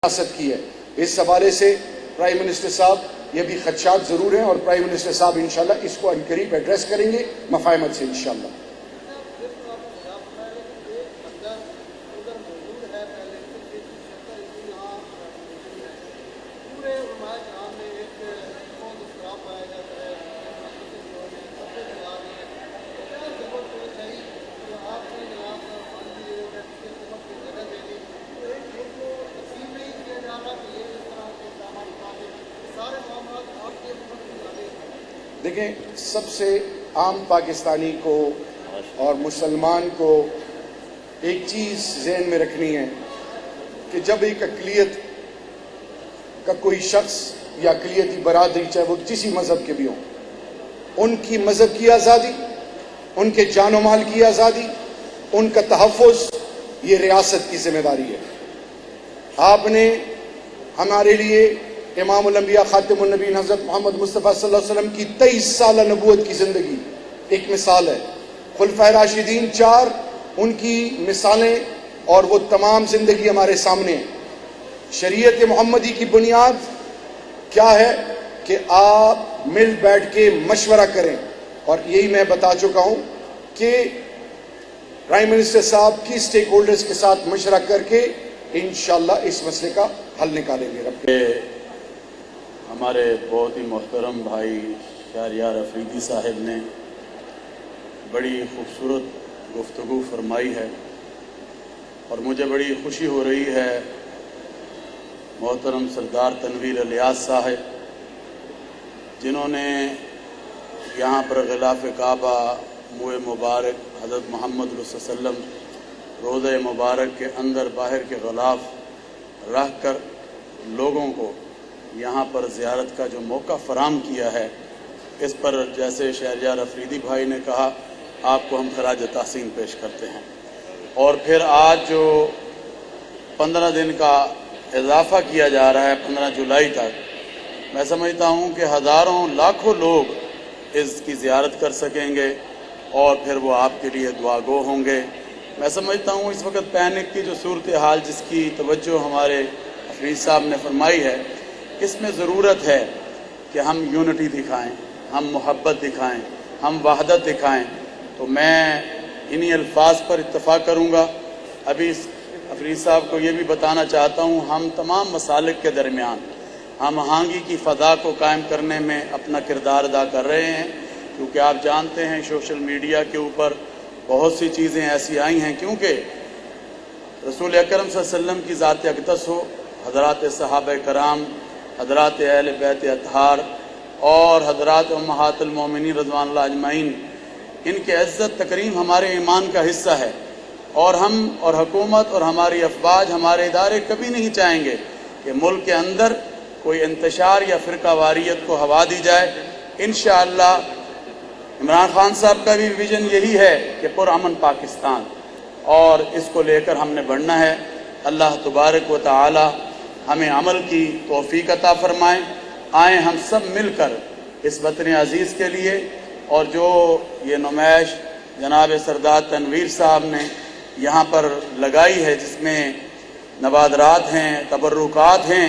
रियासत की है। इस हवाले से प्राइम मिनिस्टर साहब ये भी खदशात ज़रूर हैं और प्राइम मिनिस्टर साहब इंशाल्लाह इसको अनकरीब एड्रेस करेंगे मफाहमत से इंशाल्लाह। देखें, सबसे आम पाकिस्तानी को और मुसलमान को एक चीज़ ज़हन में रखनी है कि जब एक अक़लियत का कोई शख्स या अक़लियती बरादरी, चाहे वो किसी मज़हब के भी हों, उनकी मज़हब की आज़ादी, उनके जान माल की आज़ादी, उनका तहफ़्फ़ुज़, ये रियासत की ज़िम्मेदारी है। आपने हमारे लिए इमामुल अंबिया खातिमुन नबीय्यीन हज़रत मोहम्मद मुस्तफ़ा सल्लल्लाहु अलैहि वसल्लम की 23 साल नबूवत की ज़िंदगी एक मिसाल है। खुलफ़ाए राशिदीन 4 उनकी मिसालें और वो तमाम ज़िंदगी हमारे सामने है। शरीयत मोहम्मदी की बुनियाद क्या है कि आप मिल बैठ के मशवरा करें, और यही मैं बता चुका हूँ कि प्राइम मिनिस्टर साहब की स्टेक होल्डर्स के साथ मशवरा करके इंशाअल्लाह इस मसले का हल निकालेंगे। हमारे बहुत ही मोहतरम भाई शहरयार अफरीदी साहब ने बड़ी खूबसूरत गुफ्तगू फरमाई है और मुझे बड़ी खुशी हो रही है मोहतरम सरदार तनवीर इलियास साहब, जिन्होंने यहाँ पर ग़िलाफ़ काबा, मुए मुबारक, हज़रत मोहम्मद सल्लल्लाहु अलैहि वसल्लम रोज़े मुबारक के अंदर बाहर के ग़िलाफ़ रख कर लोगों को यहाँ पर ज़ियारत का जो मौका फ़राहम किया है, इस पर जैसे शहरयार अफरीदी भाई ने कहा, आपको हम खराज तहसीन पेश करते हैं। और फिर आज जो 15 दिन का इजाफ़ा किया जा रहा है 15 जुलाई तक, मैं समझता हूँ कि हज़ारों लाखों लोग इसकी ज़ियारत कर सकेंगे और फिर वो आपके लिए दुआगो होंगे। मैं समझता हूँ इस वक्त पैनिक की जो सूरत हाल जिसकी तवज्जो हमारे अफरीद साहब ने फरमाई है, इसमें ज़रूरत है कि हम यूनिटी दिखाएं, हम मोहब्बत दिखाएं, हम वहदत दिखाएं। तो मैं इन्हीं अल्फाज पर इत्तफ़ाक़ करूँगा। अभी अफरीद साहब को ये भी बताना चाहता हूँ, हम तमाम मसालिक के दरमियान हम आहंगी की फ़ज़ा को कायम करने में अपना किरदार अदा कर रहे हैं, क्योंकि आप जानते हैं सोशल मीडिया के ऊपर बहुत सी चीज़ें ऐसी आई हैं, क्योंकि रसूल अकरम सल्लल्लाहु अलैहि वसल्लम की ज़ात अक़दस हो, हज़रात सहाबा कराम, हज़रात अहले बैत अतहार और हज़रात उम्महातुल मोमिनीन रज़वानुल्लाह अजमईन, इनकी इज़्ज़त तकरीम हमारे ईमान का हिस्सा है। और हम और हुकूमत और हमारी अफवाज, हमारे इदारे कभी नहीं चाहेंगे कि मुल्क के अंदर कोई इंतशार या फ़िरका वारियत को हवा दी जाए। इंशाअल्लाह इमरान खान साहब का भी विज़न यही है कि पुरअमन पाकिस्तान, और इसको लेकर हमने बढ़ना है। अल्लाह तबारक व तआला हमें अमल की तौफीक अता फरमाएँ। आएँ हम सब मिलकर इस वतन अज़ीज़ के लिए, और जो ये नुमाइश जनाब सरदार तनवीर साहब ने यहाँ पर लगाई है, जिसमें नवादरात हैं, तबर्रुकात हैं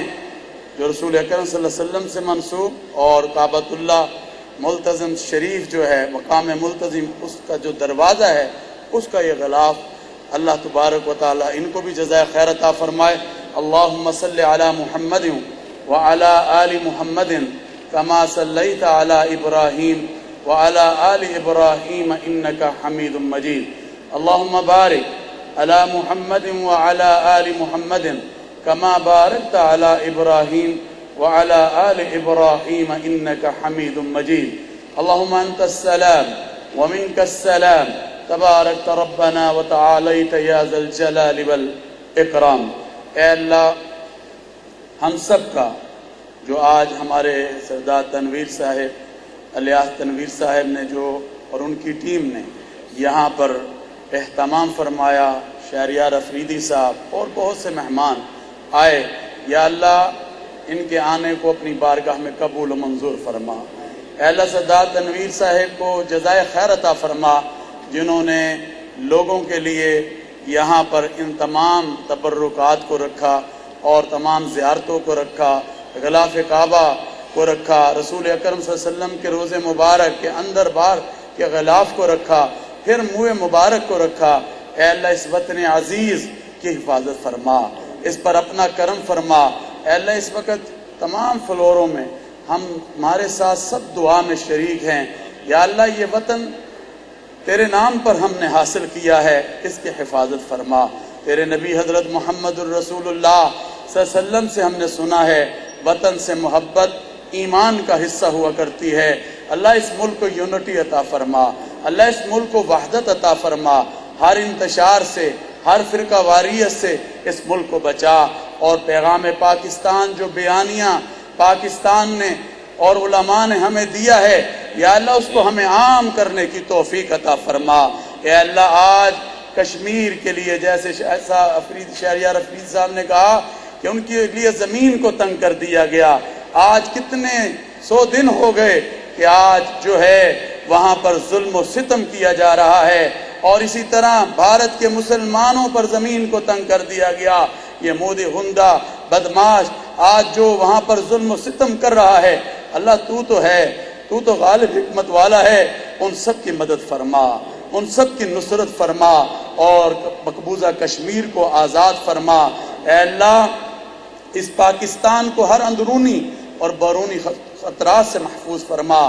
जो रसूल अकरम सल्लल्लाहु अलैहि वसल्लम से मंसूब, और काबतुल्लाह मुल्तज़िम शरीफ जो है, मकाम मुल्तज़िम, उसका जो दरवाज़ा है, उसका ये ग़िलाफ़, अल्लाह तबारक व तआला इनको भी जज़ाए खैर अता फ़रमाए। अल्लाहुम्मा सल्लि अला मुहम्मदिन व अला आलि मुहम्मदिन कमा सल्लैता अला इब्राहीम व अला आलि इब्राहीम इन्नका हमीदुम मजीद। अल्लाहुम्मा बारिक अला मुहम्मदिन व अला आलि मुहम्मदिन कमा बारकता अला इब्राहीम व अला आलि इब्राहीम इन्नका हमीदुम मजीद। अल्लाहुम्मा अंतस सलाम व मिनकस सलाम तबारकत रब्बना व तआलैत या ज़ल जलाल वल इकराम। ऐ अल्लाह, हम सब का जो आज हमारे सरदार तनवीर साहब इलियास तनवीर साहब ने जो और उनकी टीम ने यहाँ पर एहतमाम फरमाया, शहरयार अफरीदी साहब और बहुत से मेहमान आए, या अल्लाह इनके आने को अपनी बारगाह में कबूल व मंजूर फरमा। ऐ अल्लाह सरदार तनवीर साहब को जज़ाए खैर अता फरमा, जिन्होंने लोगों के लिए यहाँ पर इन तमाम तबर्रुकात को रखा اور تمام زیارتوں کو رکھا، غلاف کعبہ کو رکھا، رسول اکرم صلی اللہ علیہ وسلم کے روزے مبارک کے اندر باہر کے غلاف کو رکھا، پھر منہ مبارک کو رکھا۔ اے اللہ اس وطن عزیز کی حفاظت فرما، اس پر اپنا کرم فرما۔ اے اللہ اس وقت تمام فلوروں میں ہمارے ساتھ سب دعا میں شریک ہیں۔ یا اللہ یہ وطن تیرے نام پر ہم نے حاصل کیا ہے، اس کی حفاظت فرما۔ تیرے نبی حضرت محمد الرسول اللہ صلی اللہ علیہ وسلم سے ہم نے سنا ہے وطن سے محبت ایمان کا حصہ ہوا کرتی ہے۔ اللہ اس ملک کو یونٹی عطا فرما، اللہ اس ملک کو وحدت عطا فرما، ہر انتشار سے، ہر فرقہ واریت سے اس ملک کو بچا، اور پیغام پاکستان جو بیانیہ پاکستان نے اور علماء نے ہمیں دیا ہے، یا اللہ اس کو ہمیں عام کرنے کی توفیق عطا فرما۔ اے اللہ آج کشمیر کے لیے جیسے شہریار افریدی صاحب نے کہا کہ ان کے لیے زمین کو تنگ کر دیا گیا، آج کتنے 100 دن ہو گئے کہ آج جو ہے وہاں پر ظلم و ستم کیا جا رہا ہے، اور اسی طرح بھارت کے مسلمانوں پر زمین کو تنگ کر دیا گیا۔ یہ مودی غنڈہ بدماش آج جو وہاں پر ظلم و ستم کر رہا ہے، اللہ تو ہے، تو غالب حکمت والا ہے، ان سب کی مدد فرما، ان سب کی نصرت فرما، اور مقبوضہ کشمیر کو آزاد فرما۔ اے اللہ اس پاکستان کو ہر اندرونی اور بیرونی خطرات سے محفوظ فرما۔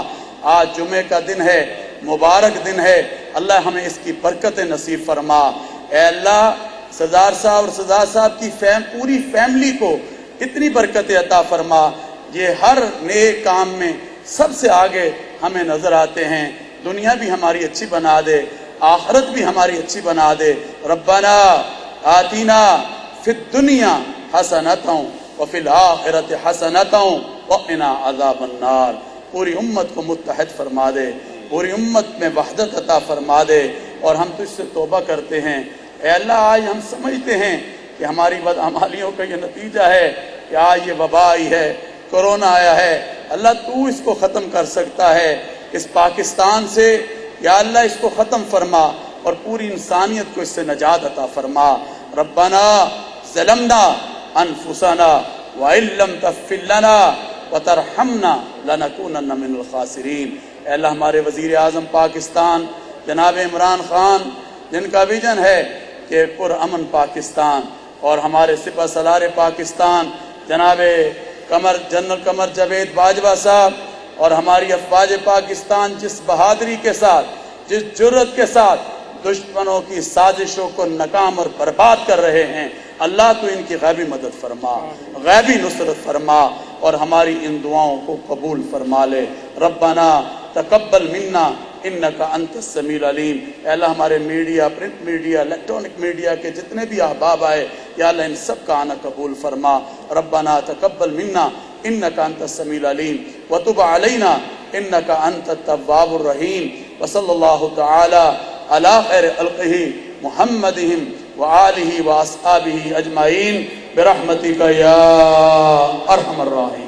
آج جمعے کا دن ہے، مبارک دن ہے، اللہ ہمیں اس کی برکت نصیب فرما۔ اے اللہ سردار صاحب اور سردار صاحب کی پوری فیملی کو اتنی برکت عطا فرما، یہ ہر نیک کام میں سب سے آگے ہمیں نظر آتے ہیں۔ دنیا بھی ہماری اچھی بنا دے، آخرت بھی ہماری اچھی بنا دے۔ ربنا آتینا فی الدنیا حسنۃ وفی الآخرۃ حسنۃ وقنا عذاب النار۔ پوری امت کو متحد فرما دے، پوری امت میں وحدت عطا فرما دے، اور ہم تجھ سے توبہ کرتے ہیں۔ اے اللہ آج ہم سمجھتے ہیں کہ ہماری بدعمالیوں کا یہ نتیجہ ہے کہ آج یہ وبا آئی ہے، کرونا آیا ہے۔ اللہ تو اس کو ختم کر سکتا ہے، اس پاکستان سے یا اللہ اس کو ختم فرما، اور پوری انسانیت کو اس سے نجات عطا فرما۔ ربنا ظلمنا انفسنا وان لم تغفر لنا وترحمنا لنکونن من الخاسرین۔ اے اللہ ہمارے وزیر اعظم پاکستان جناب عمران خان، جن کا ویژن ہے کہ پرامن پاکستان، اور ہمارے سپہ سالار پاکستان جناب جنرل قمر جاوید باجوہ صاحب، اور ہماری افواج پاکستان جس بہادری کے ساتھ، جس جرأت کے ساتھ دشمنوں کی سازشوں کو ناکام اور برباد کر رہے ہیں، اللہ تو ان کی غیبی مدد فرما، غیبی نصرت فرما، اور ہماری ان دعاؤں کو قبول فرما لے۔ ربنا تقبل منا انک انت السمیع العلیم۔ اے اللہ ہمارے media, print media, electronic media کے جتنے بھی احباب آئے، یا اللہ ان سب کا آنا قبول فرما۔ ربنا تقبل منا انک انت السمیع العلیم وتب علینا انک انت التواب الرحیم۔ وصلی اللہ تعالی علی خیر خلقہ محمدہم وآلہ واصحابہ اجمعین برحمتک یا ارحم الراحمین۔